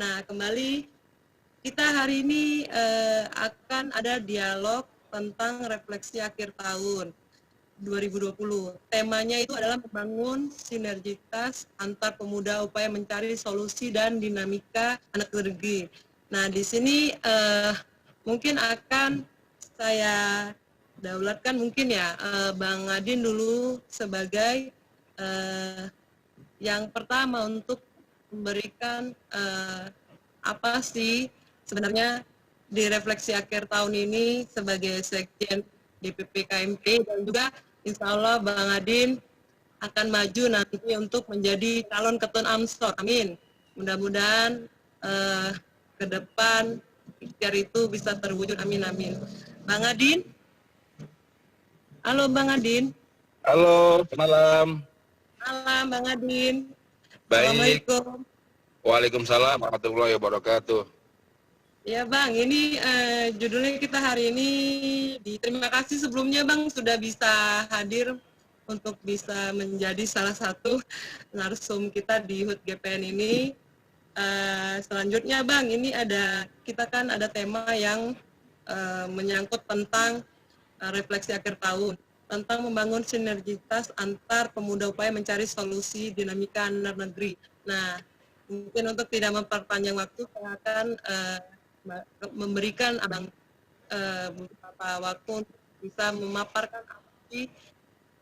Nah, kembali kita hari ini akan ada dialog tentang refleksi akhir tahun 2020. Temanya itu adalah membangun sinergitas antar pemuda upaya mencari solusi dan dinamika anak negeri. Nah, di sini mungkin akan saya daulatkan mungkin ya Bang Adin dulu sebagai yang pertama untuk memberikan apa sih sebenarnya di refleksi akhir tahun ini sebagai Sekjen DPP KMP, dan juga insya Allah Bang Adin akan maju nanti untuk menjadi calon ketua Amsor. Amin. Mudah-mudahan ke depan ikhtiar itu bisa terwujud. Amin, amin. Bang Adin? Halo Bang Adin. Halo, malam. Malam Bang Adin. Baik. Assalamualaikum. Waalaikumsalam warahmatullahi wabarakatuh. Ya Bang, ini judulnya kita hari ini terima kasih sebelumnya Bang sudah bisa hadir untuk bisa menjadi salah satu narsum kita di HUT GPN ini. Selanjutnya Bang, ini kita kan ada tema yang menyangkut tentang refleksi akhir tahun, tentang membangun sinergitas antar pemuda upaya mencari solusi dinamika antar negeri. Nah, mungkin untuk tidak memperpanjang waktu, saya akan memberikan Abang beberapa waktu untuk bisa memaparkan apa sih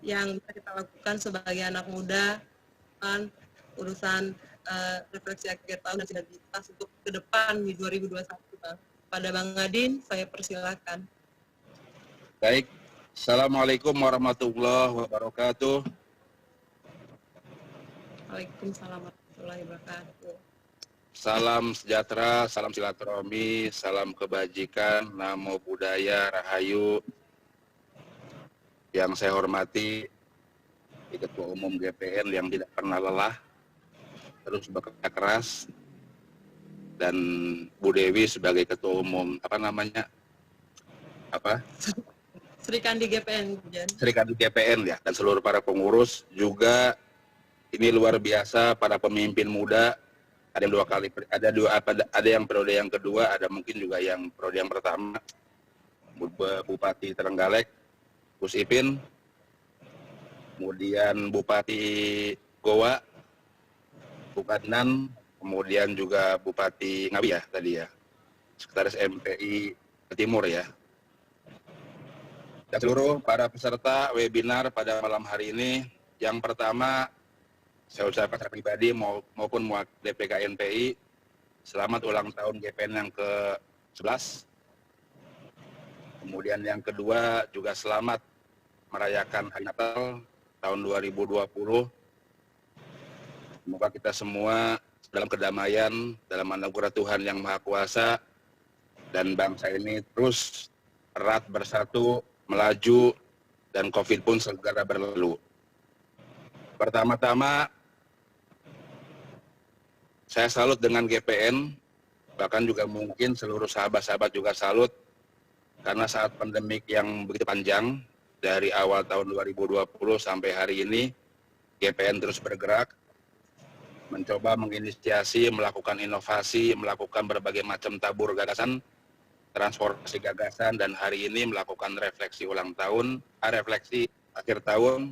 yang bisa kita lakukan sebagai anak muda kan urusan refleksi akhir tahun dan sinergitas untuk ke depan di 2021 Bang. Pada Bang Adin, saya persilakan. Baik. Assalamualaikum warahmatullahi wabarakatuh. Waalaikumsalam warahmatullahi wabarakatuh. Salam sejahtera, salam silaturahmi, salam kebajikan, namo buddhaya, rahayu. Yang saya hormati Ketua Umum GPN yang tidak pernah lelah, terus bekerja keras, dan Bu Dewi sebagai Ketua Umum Sri Kandi GPN, Sri Kandi GPN ya, dan seluruh para pengurus juga. Ini luar biasa, para pemimpin muda. Ada yang ada yang periode yang kedua, ada mungkin juga yang periode yang pertama. Bupati Trenggalek, Gus Ipin, kemudian Bupati Goa, Bupati Nan, kemudian juga Bupati Ngawi ya tadi ya, Sekretaris MPI Timur ya. Dan seluruh para peserta webinar pada malam hari ini, yang pertama saya ucapkan secara pribadi maupun mewakili DPK NPI, selamat ulang tahun GPN yang ke-11. Kemudian yang kedua juga selamat merayakan Hari Natal tahun 2020. Semoga kita semua dalam kedamaian, dalam anugerah Tuhan yang Maha Kuasa, dan bangsa ini terus erat bersatu, melaju, dan COVID pun segera berlalu. Pertama-tama, saya salut dengan GPN, bahkan juga mungkin seluruh sahabat-sahabat juga salut, karena saat pandemik yang begitu panjang, dari awal tahun 2020 sampai hari ini, GPN terus bergerak, mencoba menginisiasi, melakukan inovasi, melakukan berbagai macam tabur gagasan, transformasi gagasan, dan hari ini melakukan refleksi refleksi akhir tahun.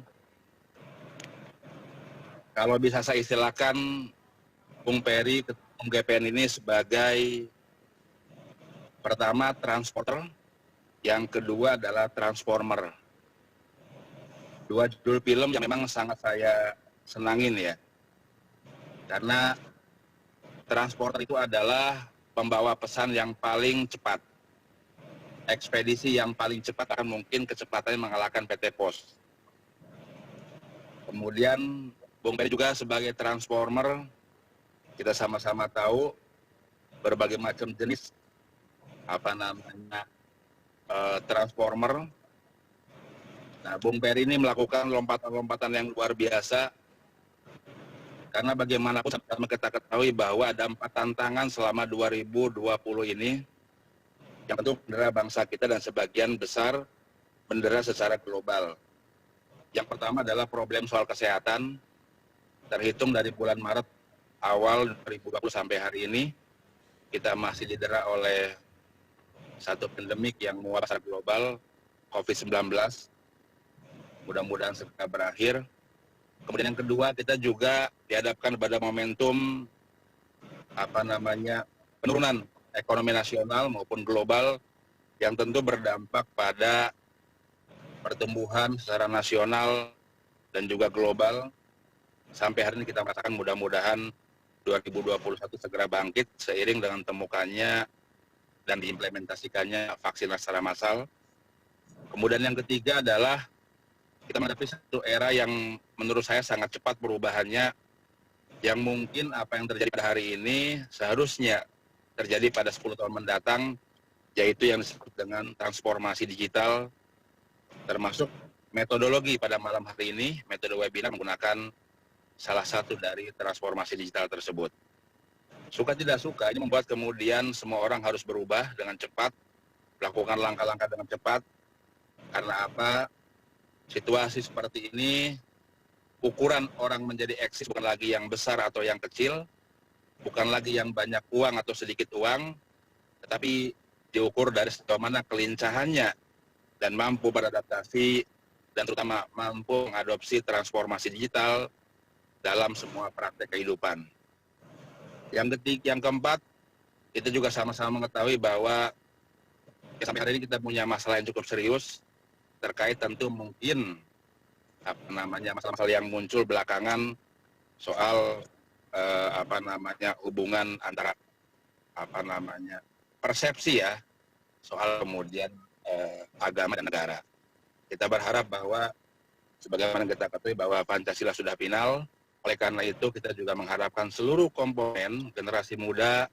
Kalau bisa saya istilahkan, Bung Peri, Ketua GPN ini sebagai pertama transporter, yang kedua adalah transformer. Dua judul film yang memang sangat saya senangin ya. Karena transporter itu adalah pembawa pesan yang paling cepat. Ekspedisi yang paling cepat akan mungkin kecepatannya mengalahkan PT Pos. Kemudian Bung Peri juga sebagai transformer, kita sama-sama tahu berbagai macam jenis transformer. Nah, Bung Peri ini melakukan lompatan-lompatan yang luar biasa, karena bagaimanapun sama kita ketahui bahwa ada 4 tantangan selama 2020 ini, yang tentu mendera bangsa kita dan sebagian besar mendera secara global. Yang pertama adalah problem soal kesehatan, terhitung dari bulan Maret awal 2020 sampai hari ini, kita masih didera oleh satu pandemik yang meluas secara global, COVID-19. Mudah-mudahan segera berakhir. Kemudian yang kedua, kita juga dihadapkan pada momentum penurunan ekonomi nasional maupun global yang tentu berdampak pada pertumbuhan secara nasional dan juga global. Sampai hari ini kita merasakan mudah-mudahan 2021 segera bangkit seiring dengan temukannya dan diimplementasikannya vaksin secara massal. Kemudian yang ketiga adalah kita menghadapi satu era yang menurut saya sangat cepat perubahannya, yang mungkin apa yang terjadi pada hari ini seharusnya terjadi pada 10 tahun mendatang, yaitu yang disebut dengan transformasi digital, termasuk metodologi pada malam hari ini, metode webinar menggunakan salah satu dari transformasi digital tersebut. Suka tidak suka, ini membuat kemudian semua orang harus berubah dengan cepat, melakukan langkah-langkah dengan cepat. Karena apa? Situasi seperti ini, ukuran orang menjadi eksis bukan lagi yang besar atau yang kecil, bukan lagi yang banyak uang atau sedikit uang, tetapi diukur dari sejauh mana kelincahannya dan mampu beradaptasi dan terutama mampu mengadopsi transformasi digital dalam semua praktek kehidupan. Yang keempat, kita juga sama-sama mengetahui bahwa sampai hari ini kita punya masalah yang cukup serius terkait tentu mungkin masalah-masalah yang muncul belakangan soal hubungan antara persepsi ya soal kemudian agama dan negara. Kita berharap bahwa sebagaimana kita ketahui bahwa Pancasila sudah final. Oleh karena itu kita juga mengharapkan seluruh komponen generasi muda,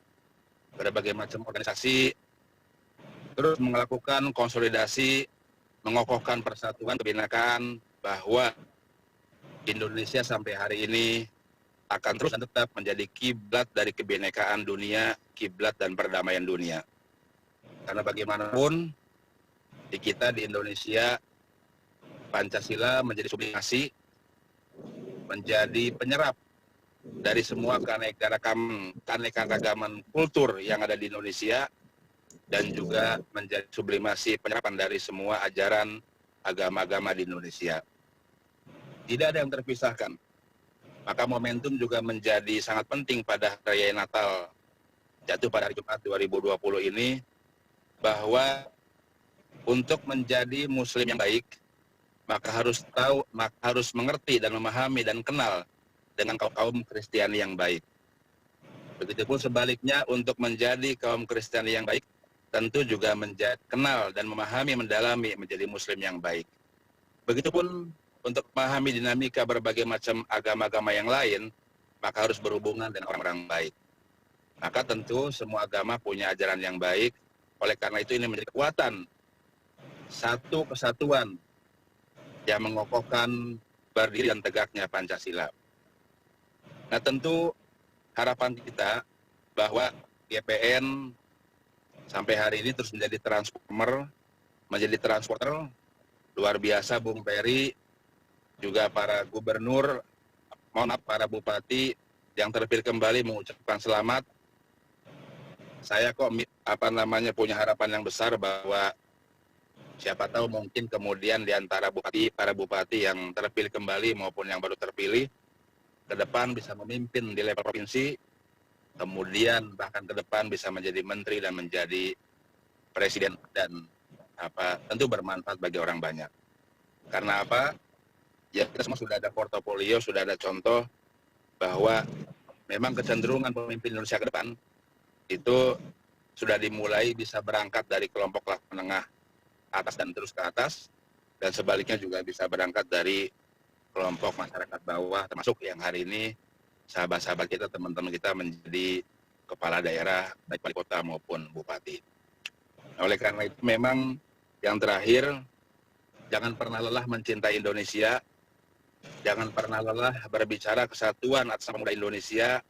berbagai macam organisasi, terus melakukan konsolidasi, mengokohkan persatuan kebinekaan, bahwa Indonesia sampai hari ini akan terus dan tetap menjadi kiblat dari kebinekaan dunia, kiblat dan perdamaian dunia. Karena bagaimanapun di kita di Indonesia, Pancasila menjadi sublimasi, menjadi penyerap dari semua keanekaragaman kultur yang ada di Indonesia, dan juga menjadi sublimasi penyerapan dari semua ajaran agama-agama di Indonesia. Tidak ada yang terpisahkan. Maka momentum juga menjadi sangat penting pada Raya Natal jatuh pada hari Jumat 2020 ini, bahwa untuk menjadi Muslim yang baik, maka harus mengerti dan memahami dan kenal dengan kaum Kristiani yang baik. Begitupun sebaliknya, untuk menjadi kaum Kristiani yang baik, tentu juga kenal dan memahami, mendalami menjadi Muslim yang baik. Begitupun untuk memahami dinamika berbagai macam agama-agama yang lain, maka harus berhubungan dengan orang-orang baik. Maka tentu semua agama punya ajaran yang baik. Oleh karena itu ini menjadi kekuatan, satu kesatuan yang mengokohkan berdiri dan tegaknya Pancasila. Nah tentu harapan kita bahwa GPN sampai hari ini terus menjadi transporter luar biasa. Bung Peri, juga para gubernur, para bupati yang terpilih kembali mengucapkan selamat. Saya punya harapan yang besar bahwa siapa tahu mungkin kemudian di antara para bupati yang terpilih kembali maupun yang baru terpilih, ke depan bisa memimpin di level provinsi, kemudian bahkan ke depan bisa menjadi menteri dan menjadi presiden, dan tentu bermanfaat bagi orang banyak. Karena apa? Ya kita semua sudah ada portofolio, sudah ada contoh bahwa memang kecenderungan pemimpin Indonesia ke depan itu sudah dimulai bisa berangkat dari kelompok kelas menengah atas dan terus ke atas, dan sebaliknya juga bisa berangkat dari kelompok masyarakat bawah, termasuk yang hari ini sahabat-sahabat kita, teman-teman kita menjadi kepala daerah, baik wali kota maupun bupati. Oleh karena itu memang yang terakhir, jangan pernah lelah mencintai Indonesia, jangan pernah lelah berbicara kesatuan atas nama muda Indonesia.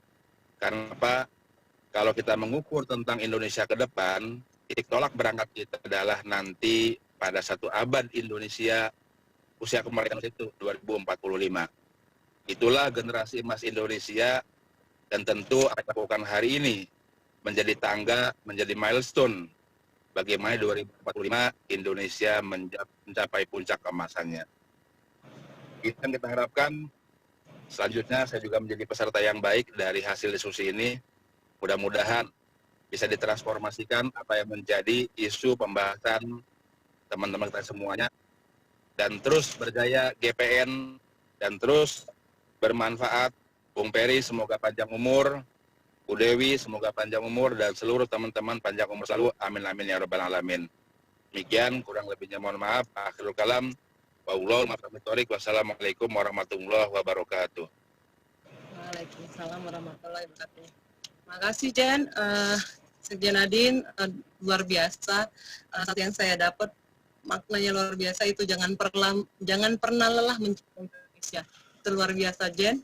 Karena apa? Kalau kita mengukur tentang Indonesia ke depan, titik tolak berangkat kita adalah nanti pada satu abad Indonesia, usia kemerdekaan itu 2045. Itulah generasi emas Indonesia, dan tentu apa yang dilakukan hari ini menjadi tangga, menjadi milestone bagaimana 2045 Indonesia mencapai puncak keemasannya. Itu yang kita harapkan. Selanjutnya saya juga menjadi peserta yang baik dari hasil diskusi ini. Mudah-mudahan bisa ditransformasikan apa yang menjadi isu pembahasan teman-teman kita semuanya, dan terus berjaya GPN, dan terus bermanfaat. Bung Peri semoga panjang umur, Bu Dewi semoga panjang umur, dan seluruh teman-teman panjang umur selalu. Amin amin ya rabbal alamin. Demikian, kurang lebihnya mohon maaf. Akhirul kalam. Wassalamualaikum warahmatullahi wabarakatuh. Waalaikumsalam warahmatullahi wabarakatuh. Makasih Jen, Sekjen Nadine, luar biasa. Saat yang saya dapat maknanya luar biasa itu jangan pernah lelah mencintai Indonesia. Itu luar biasa Jen.